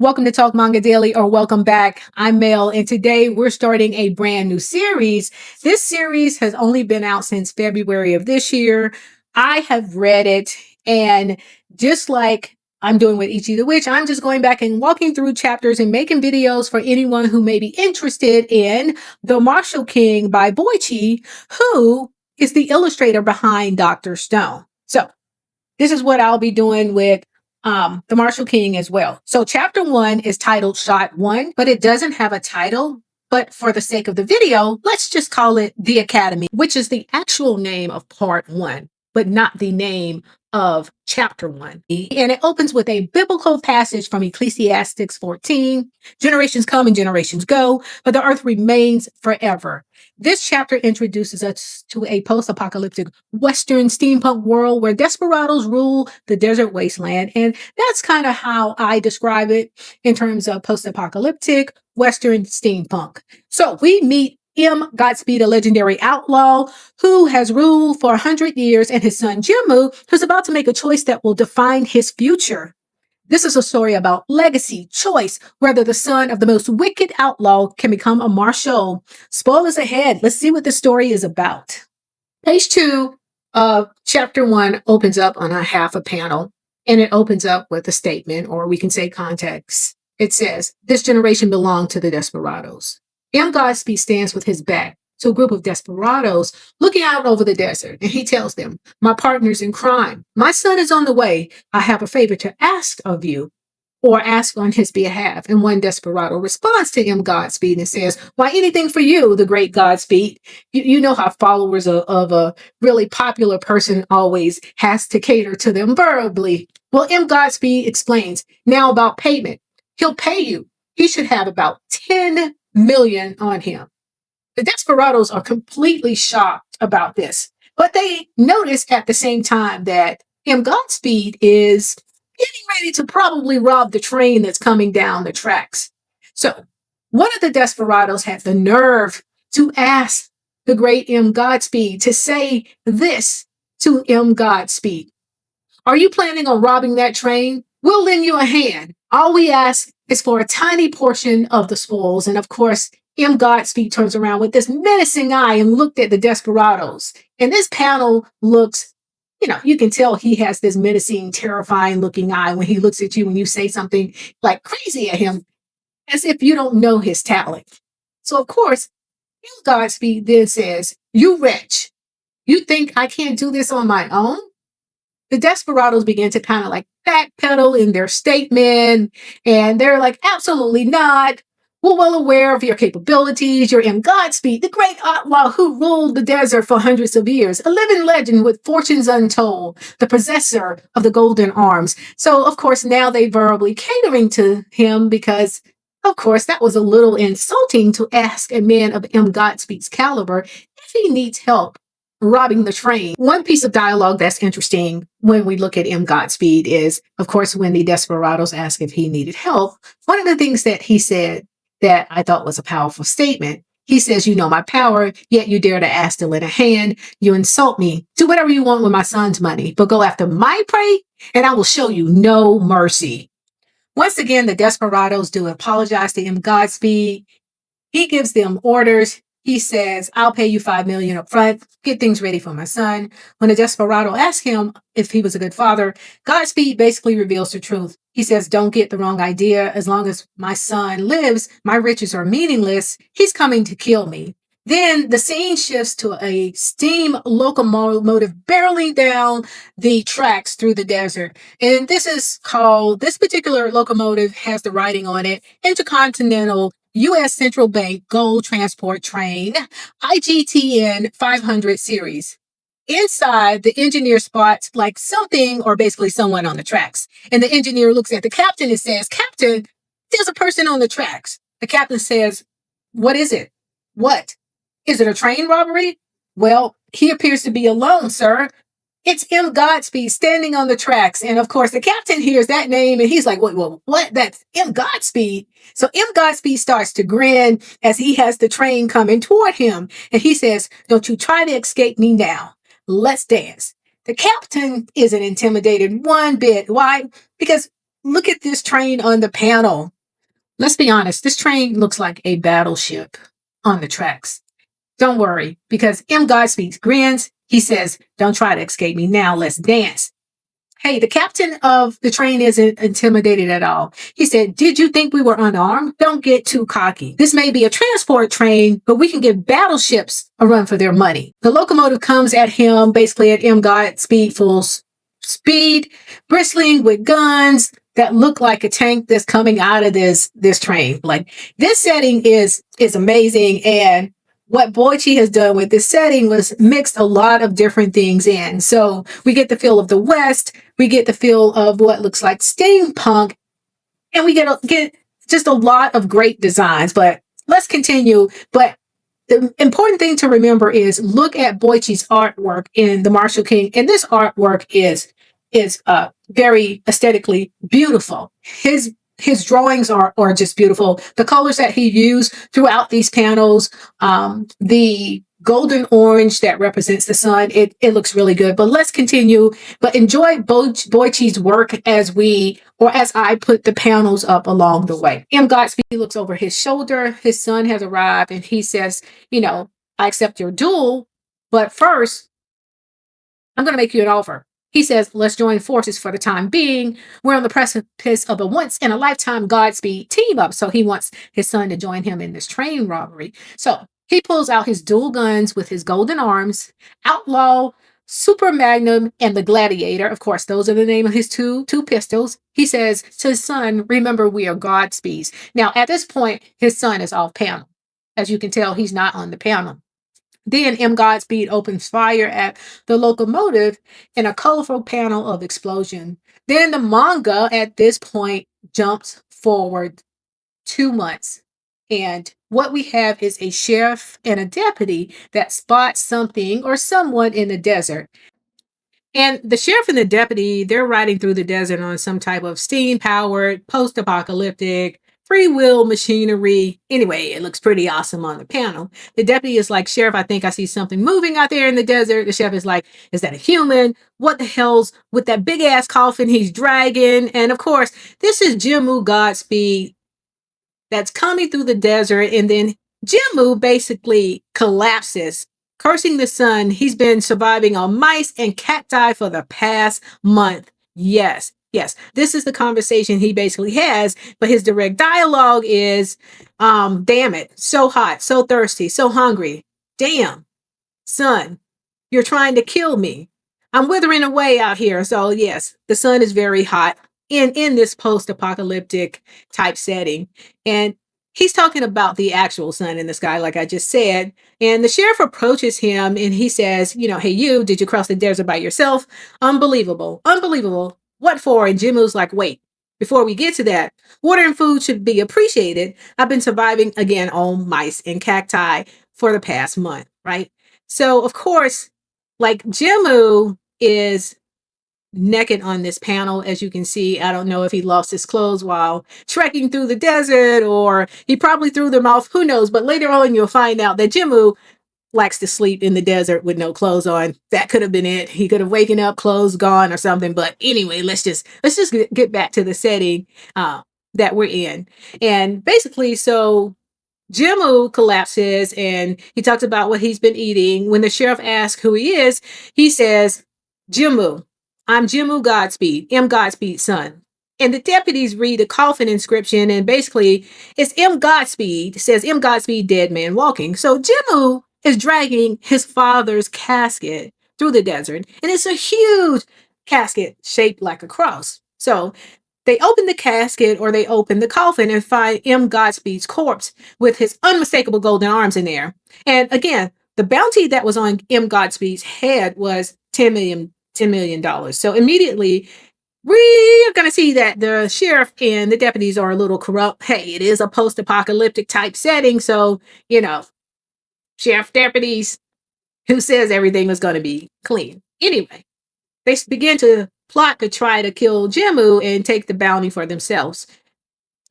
Welcome to Talk Manga Daily, or welcome back. I'm Mel, and today we're starting a brand new series. This series has only been out since February of this year. I have read it, and just like I'm doing with Ichi the Witch, I'm just going back and walking through chapters and making videos for anyone who may be interested in The Marshal King by Boichi, who is the illustrator behind Dr. Stone. So this is what I'll be doing with the Marshal King as well. So chapter 1 is titled Shot 1, but it doesn't have a title. But for the sake of the video, let's just call it The Academy, which is the actual name of part 1, but not the name of chapter 1. And it opens with a biblical passage from Ecclesiastes 14. Generations come and generations go, but the earth remains forever. This chapter introduces us to a post-apocalyptic Western steampunk world where desperados rule the desert wasteland. And that's kind of how I describe it in terms of post-apocalyptic Western steampunk. So we meet M. Godspeed, a legendary outlaw who has ruled for 100 years, and his son Jimmu, who's about to make a choice that will define his future. This is a story about legacy, choice, whether the son of the most wicked outlaw can become a marshal. Spoilers ahead. Let's see what the story is about. Page 2 of chapter 1 opens up on a half a panel, and it opens up with a statement, or we can say context. It says, "This generation belonged to the desperados." M. Godspeed stands with his back to a group of desperados looking out over the desert, and he tells them, "My partners in crime, my son is on the way. I have a favor to ask of you," or ask on his behalf. And one desperado responds to M. Godspeed and says, "Why, anything for you, the great Godspeed." You know how followers of a really popular person always has to cater to them verbally. Well, M. Godspeed explains, now about payment. He'll pay you. He should have about 10 million on him. The desperados are completely shocked about this, but they notice at the same time that M. Godspeed is getting ready to probably rob the train that's coming down the tracks. So one of the desperados had the nerve to ask the great M. Godspeed to say this to M. Godspeed: "Are you planning on robbing that train? We'll lend you a hand. All we ask is for a tiny portion of the spoils." And of course, M. Godspeed turns around with this menacing eye and looked at the desperados. And this panel looks, you can tell he has this menacing, terrifying looking eye when he looks at you when you say something like crazy at him, as if you don't know his talent. So of course, M. Godspeed then says, "You wretch, you think I can't do this on my own?" The desperados begin to kind of like backpedal in their statement, and they're like, "Absolutely not. We're well aware of your capabilities. You're M. Godspeed, the great outlaw who ruled the desert for hundreds of years, a living legend with fortunes untold, the possessor of the golden arms." So, of course, now they verbally catering to him because, of course, that was a little insulting to ask a man of M. Godspeed's caliber if he needs help robbing the train. One piece of dialogue that's interesting when we look at M. Godspeed is, of course, when the desperados asked if he needed help, one of the things that he said that I thought was a powerful statement, he says, "You know my power, yet you dare to ask to lend a hand. You insult me. Do whatever you want with my son's money, but go after my prey, and I will show you no mercy." Once again, the desperados do apologize to M. Godspeed. He gives them orders. He says, "I'll pay you 5 million up front. Get things ready for my son." When the desperado asks him if he was a good father, Godspeed basically reveals the truth. He says, "Don't get the wrong idea. As long as my son lives, my riches are meaningless. He's coming to kill me." Then the scene shifts to a steam locomotive barreling down the tracks through the desert. And this particular locomotive has the writing on it, Intercontinental U.S. Central Bank Gold Transport Train, IGTN 500 series. Inside, the engineer spots like something or basically someone on the tracks. And the engineer looks at the captain and says, "Captain, there's a person on the tracks." The captain says, "What is it? What? Is it a train robbery?" "Well, he appears to be alone, sir. It's M. Godspeed standing on the tracks." And of course, the captain hears that name and he's like, "Wait, what? That's M. Godspeed." So M. Godspeed starts to grin as he has the train coming toward him. And he says, "Don't you try to escape me now. Let's dance." The captain isn't intimidated one bit. Why? Because look at this train on the panel. Let's be honest, this train looks like a battleship on the tracks. Don't worry, because M. Godspeed grins. He says, "Don't try to escape me now. Let's dance." Hey, the captain of the train isn't intimidated at all. He said, "Did you think we were unarmed? Don't get too cocky. This may be a transport train, but we can give battleships a run for their money." The locomotive comes at him, basically at M. Godspeed full speed, bristling with guns that look like a tank that's coming out of this train. Like, this setting is amazing, and what Boichi has done with this setting was mixed a lot of different things in. So we get the feel of the West, we get the feel of what looks like steampunk, and we get just a lot of great designs. But let's continue. But the important thing to remember is look at Boichi's artwork in the Marshal King, and this artwork is very aesthetically beautiful. His drawings are just beautiful. The colors that he used throughout these panels, the golden orange that represents the sun, it looks really good. But let's continue. But enjoy Boichi's work as I put the panels up along the way. M. Godspeed looks over his shoulder. His son has arrived, and he says, "I accept your duel, but first, I'm going to make you an offer." He says, "Let's join forces for the time being. We're on the precipice of a once in a lifetime Godspeed team up." So he wants his son to join him in this train robbery. So he pulls out his dual guns with his golden arms, Outlaw, Super Magnum, and the Gladiator. Of course, those are the name of his two pistols. He says to his son, "Remember, we are Godspeeds." Now, at this point, his son is off panel. As you can tell, he's not on the panel. Then M. Godspeed opens fire at the locomotive in a colorful panel of explosion. Then the manga at this point jumps forward 2 months. And what we have is a sheriff and a deputy that spots something or someone in the desert. And the sheriff and the deputy, they're riding through the desert on some type of steam powered, post apocalyptic, free will machinery. Anyway, it looks pretty awesome on the panel. The deputy is like, "Sheriff, I think I see something moving out there in the desert." The sheriff is like, "Is that a human? What the hell's with that big ass coffin he's dragging?" And of course, this is Jimmu Godspeed that's coming through the desert. And then Jimmu basically collapses, cursing the sun. He's been surviving on mice and cacti for the past month. Yes, yes. This is the conversation he basically has, but his direct dialogue is, "Damn it, so hot, so thirsty, so hungry. Damn, son, you're trying to kill me. I'm withering away out here." So yes, the sun is very hot in this post-apocalyptic type setting. And he's talking about the actual sun in the sky, like I just said. And the sheriff approaches him and he says, "Hey, you, did you cross the desert by yourself? Unbelievable. Unbelievable. What for?" And Jimmu's like, "Wait, before we get to that, water and food should be appreciated. I've been surviving again on mice and cacti for the past month," right? So, of course, like, Jimmu is naked on this panel, as you can see. I don't know if he lost his clothes while trekking through the desert, or he probably threw them off. Who knows? But later on, you'll find out that Jimmu likes to sleep in the desert with no clothes on. That could have been it. He could have waken up, clothes gone, or something. But anyway, let's just get back to the setting that we're in. And basically, so Jimmu collapses and he talks about what he's been eating. When the sheriff asks who he is, he says, "Jimmu, I'm Jimmu Godspeed, M. Godspeed's son." And the deputies read the coffin inscription, and basically it's M. Godspeed, says M. Godspeed, dead man walking. So Jimmu is dragging his father's casket through the desert, and it's a huge casket shaped like a cross. So they open the casket, or they open the coffin, and find M. Godspeed's corpse with his unmistakable golden arms in there. And again, the bounty that was on M. Godspeed's head was $10 million. So immediately, we're going to see that the sheriff and the deputies are a little corrupt. Hey, it is a post apocalyptic type setting. So, sheriff deputies, who says everything was going to be clean? Anyway, they begin to plot to try to kill Jimmu and take the bounty for themselves.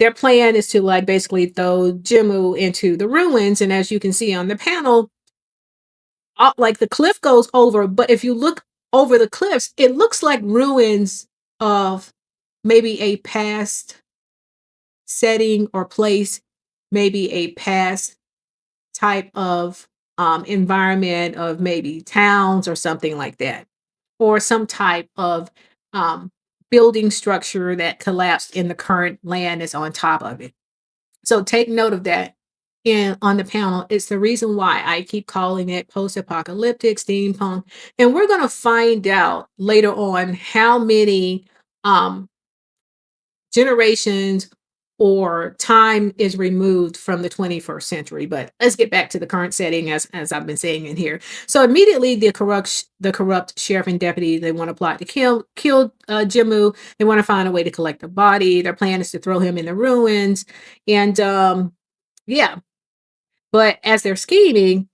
Their plan is to basically throw Jimmu into the ruins. And as you can see on the panel, the cliff goes over, but if you look over the cliffs, it looks like ruins of maybe a past setting or place, maybe a past type of environment of maybe towns or something like that, or some type of um, building structure that collapsed in the current land that's on top of it. So take note of that in on the panel. It's the reason why I keep calling it post-apocalyptic steampunk. And we're going to find out later on how many um, generations or time is removed from the 21st century. But let's get back to the current setting as I've been saying in here. So immediately the corrupt sheriff and deputy, they want to plot to kill Jimmu. They want to find a way to collect the body. Their plan is to throw him in the ruins. And yeah, but as they're scheming,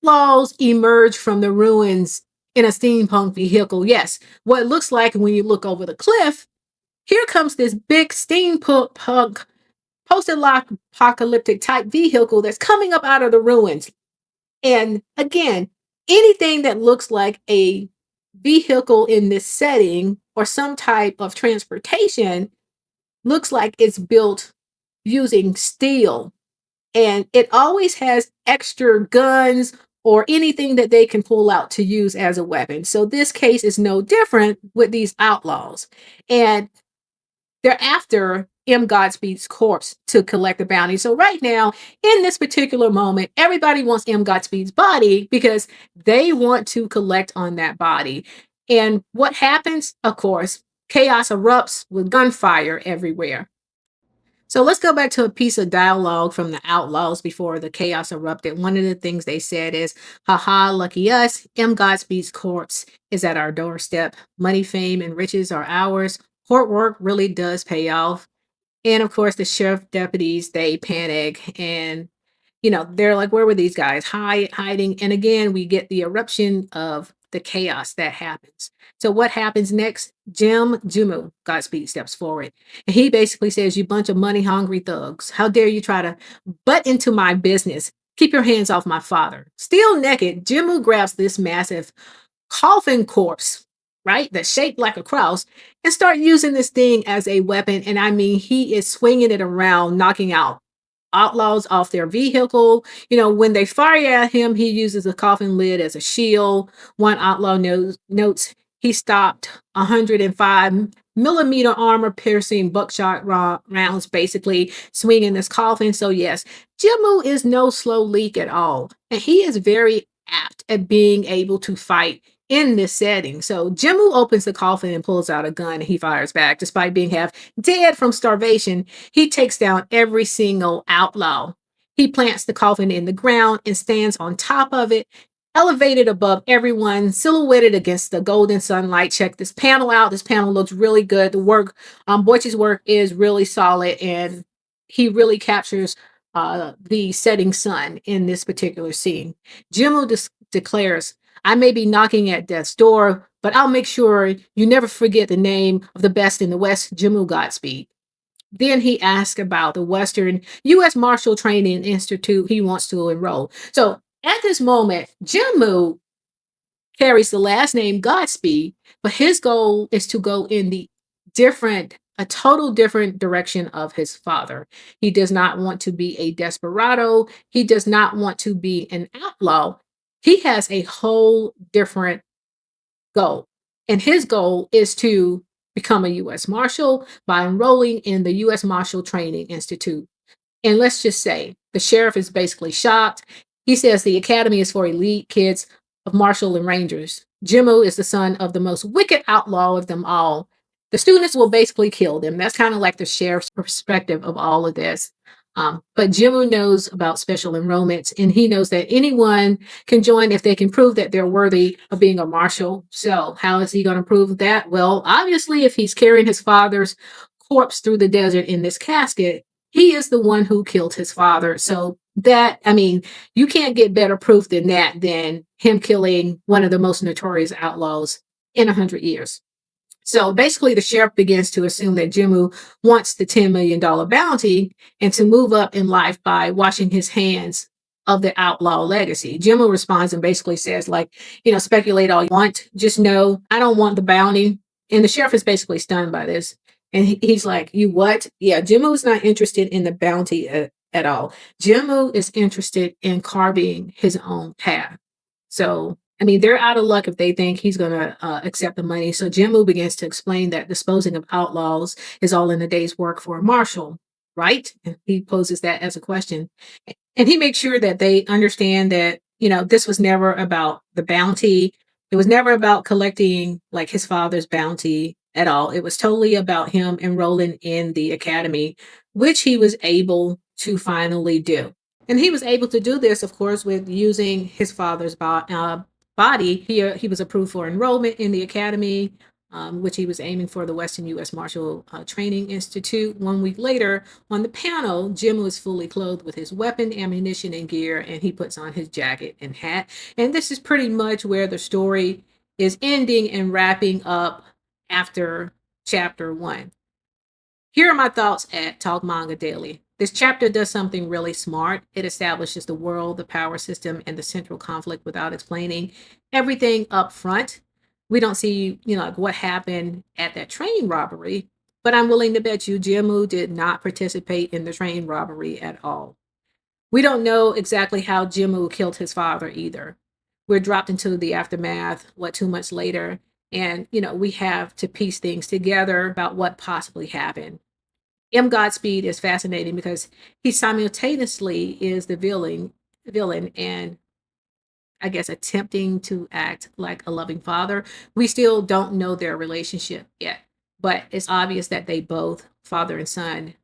outlaws emerge from the ruins in a steampunk vehicle. Yes, what it looks like when you look over the cliff, here comes this big steampunk post-apocalyptic type vehicle that's coming up out of the ruins. And again, anything that looks like a vehicle in this setting or some type of transportation looks like it's built using steel. And it always has extra guns or anything that they can pull out to use as a weapon. So this case is no different with these outlaws. And they're after M. Godspeed's corpse to collect the bounty. So right now, in this particular moment, everybody wants M. Godspeed's body because they want to collect on that body. And what happens? Of course, chaos erupts with gunfire everywhere. So let's go back to a piece of dialogue from the Outlaws before the chaos erupted. One of the things they said is, haha, lucky us. M. Godspeed's corpse is at our doorstep. Money, fame, and riches are ours. Court work really does pay off. And of course, the sheriff deputies, they panic and, they're like, where were these guys? Hiding. And again, we get the eruption of the chaos that happens. So what happens next? Jimmu Godspeed steps forward. And he basically says, you bunch of money hungry thugs. How dare you try to butt into my business? Keep your hands off my father. Still naked, Jimmu grabs this massive coffin corpse, right? That's shaped like a cross, and start using this thing as a weapon. And I mean, he is swinging it around, knocking out outlaws off their vehicle. When they fire at him, he uses a coffin lid as a shield. One outlaw notes he stopped 105 millimeter armor piercing buckshot rounds, basically swinging this coffin. So yes, Jimmu is no slow leak at all. And he is very apt at being able to fight in this setting. So Jimmu opens the coffin and pulls out a gun and he fires back. Despite being half dead from starvation, he takes down every single outlaw. He plants the coffin in the ground and stands on top of it, elevated above everyone, silhouetted against the golden sunlight. Check this panel out. This panel looks really good. The work, Boyce's work is really solid, and he really captures the setting sun in this particular scene. Jimmu declares, I may be knocking at death's door, but I'll make sure you never forget the name of the best in the West, Jimmu Godspeed. Then he asks about the Western U.S. Marshal Training Institute he wants to enroll. So at this moment, Jimmu carries the last name Godspeed, but his goal is to go in a total different direction of his father. He does not want to be a desperado. He does not want to be an outlaw. He has a whole different goal. And his goal is to become a U.S. Marshal by enrolling in the U.S. Marshal Training Institute. And let's just say the sheriff is basically shocked. He says the academy is for elite kids of marshal and rangers. Jimmu is the son of the most wicked outlaw of them all. The students will basically kill them. That's kind of like the sheriff's perspective of all of this. But Jimmu knows about special enrollments, and he knows that anyone can join if they can prove that they're worthy of being a marshal. So how is he going to prove that? Well, obviously, if he's carrying his father's corpse through the desert in this casket, he is the one who killed his father. So you can't get better proof than that, than him killing one of the most notorious outlaws in 100 years. So basically, the sheriff begins to assume that Jimmu wants the $10 million bounty and to move up in life by washing his hands of the outlaw legacy. Jimmu responds and basically says, speculate all you want. Just know I don't want the bounty. And the sheriff is basically stunned by this. And he's like, "You what?" Yeah, Jimmu's not interested in the bounty at all. Jimmu is interested in carving his own path. So, I mean, they're out of luck if they think he's going to accept the money. So, Jimmu begins to explain that disposing of outlaws is all in a day's work for a marshal, right? And he poses that as a question. And he makes sure that they understand that, this was never about the bounty. It was never about collecting like his father's bounty at all. It was totally about him enrolling in the academy, which he was able to finally do. And he was able to do this, of course, with using his father's body. He was approved for enrollment in the academy, which he was aiming for the Western U.S. Marshal Training Institute. 1 week later, on the panel, Jim was fully clothed with his weapon, ammunition, and gear, and he puts on his jacket and hat. And this is pretty much where the story is ending and wrapping up after chapter 1. Here are my thoughts at Talk Manga Daily. This chapter does something really smart. It establishes the world, the power system, and the central conflict without explaining everything up front. We don't see, like what happened at that train robbery, but I'm willing to bet you Jimmu did not participate in the train robbery at all. We don't know exactly how Jimmu killed his father either. We're dropped into the aftermath, 2 months later, and, we have to piece things together about what possibly happened. Godspeed is fascinating because he simultaneously is the villain and I guess attempting to act like a loving father. We still don't know their relationship yet, but it's obvious that they both, father and son,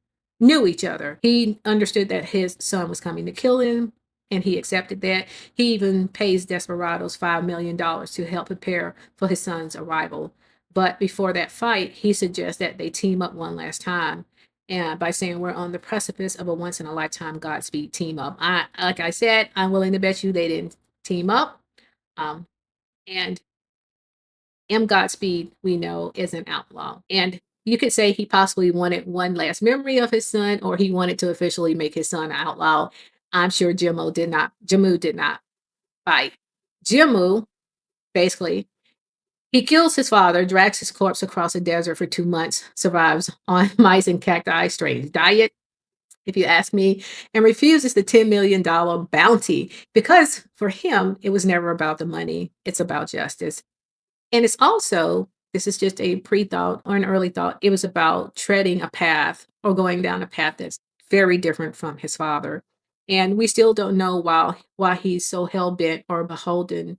knew each other. He understood that his son was coming to kill him, and he accepted that. He even pays desperados $5 million to help prepare for his son's arrival. But before that fight, he suggests that they team up one last time. And by saying we're on the precipice of a once in a lifetime Godspeed team up. Like I said, I'm willing to bet you they didn't team up. Um, and Godspeed, we know, is an outlaw. And you could say he possibly wanted one last memory of his son, or he wanted to officially make his son an outlaw. I'm sure Jimmu did not fight. Jimmu, basically, he kills his father, drags his corpse across the desert for 2 months, survives on mice and cacti, strange diet, if you ask me, and refuses the $10 million bounty because for him, it was never about the money. It's about justice. And it's also, this is just a pre thought or an early thought, it was about treading a path or going down a path that's very different from his father. And we still don't know why he's so hell bent or beholden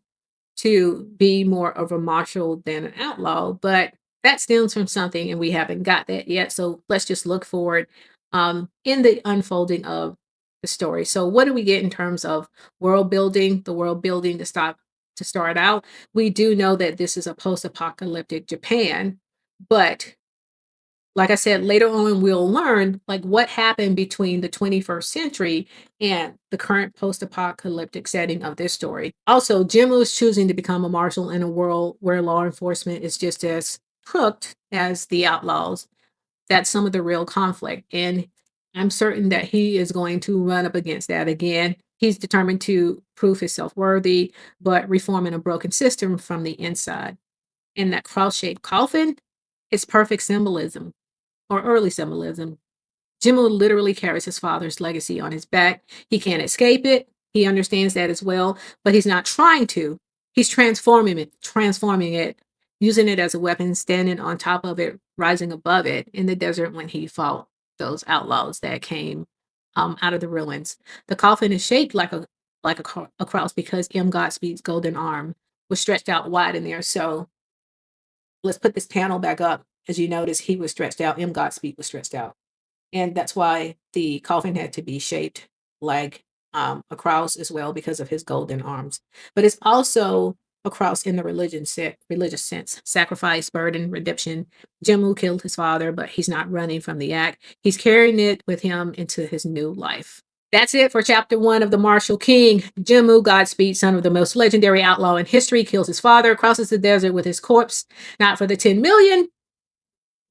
to be more of a marshal than an outlaw, but that stems from something and we haven't got that yet. So let's just look forward in the unfolding of the story. So what do we get in terms of world building? The world building to start out, we do know that this is a post-apocalyptic Japan, but like I said, later on we'll learn like what happened between the 21st century and the current post-apocalyptic setting of this story. Also, Jimmu is choosing to become a marshal in a world where law enforcement is just as crooked as the outlaws. That's some of the real conflict. And I'm certain that he is going to run up against that again. He's determined to prove himself worthy, but reforming a broken system from the inside. And that cross-shaped coffin is perfect symbolism or early symbolism. Jimmo literally carries his father's legacy on his back. He can't escape it. He understands that as well, but he's not trying to. He's transforming it, using it as a weapon, standing on top of it, rising above it in the desert when he fought those outlaws that came out of the ruins. The coffin is shaped like a cross because Godspeed's golden arm was stretched out wide in there. So let's put this panel back up. As you notice, he was stretched out. Godspeed was stretched out. And that's why the coffin had to be shaped like a cross as well because of his golden arms. But it's also a cross in the religious sense. Sacrifice, burden, redemption. Jimmu killed his father, but he's not running from the act. He's carrying it with him into his new life. That's it for chapter 1 of The Marshal King. Jimmu Godspeed, son of the most legendary outlaw in history, kills his father, crosses the desert with his corpse, not for the 10 million,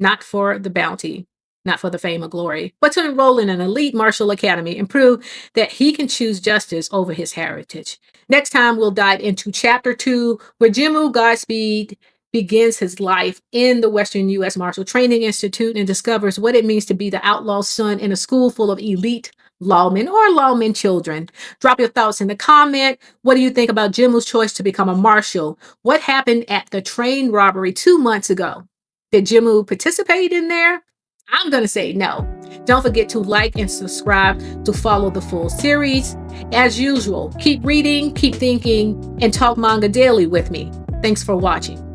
not for the bounty, not for the fame or glory, but to enroll in an elite martial academy and prove that he can choose justice over his heritage. Next time, we'll dive into chapter 2, where Jimmu Godspeed begins his life in the Western U.S. Marshal Training Institute and discovers what it means to be the outlaw's son in a school full of elite lawmen or lawmen children. Drop your thoughts in the comment. What do you think about Jimmu's choice to become a marshal? What happened at the train robbery 2 months ago? Did Jimmu participate in there? I'm going to say no. Don't forget to like and subscribe to follow the full series. As usual, keep reading, keep thinking, and talk manga daily with me. Thanks for watching.